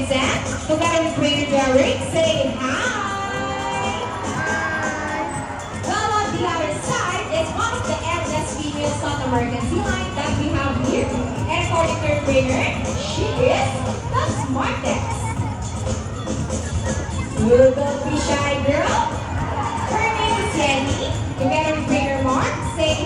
Zach. Together with Trainer Derek, say hi. Well, on the other side is one of the eldest female South American feline that we have here. And according to her trainer, she is the smartest. You don't be shy, girl. Her name is Jenny. Together with trainer Mark, say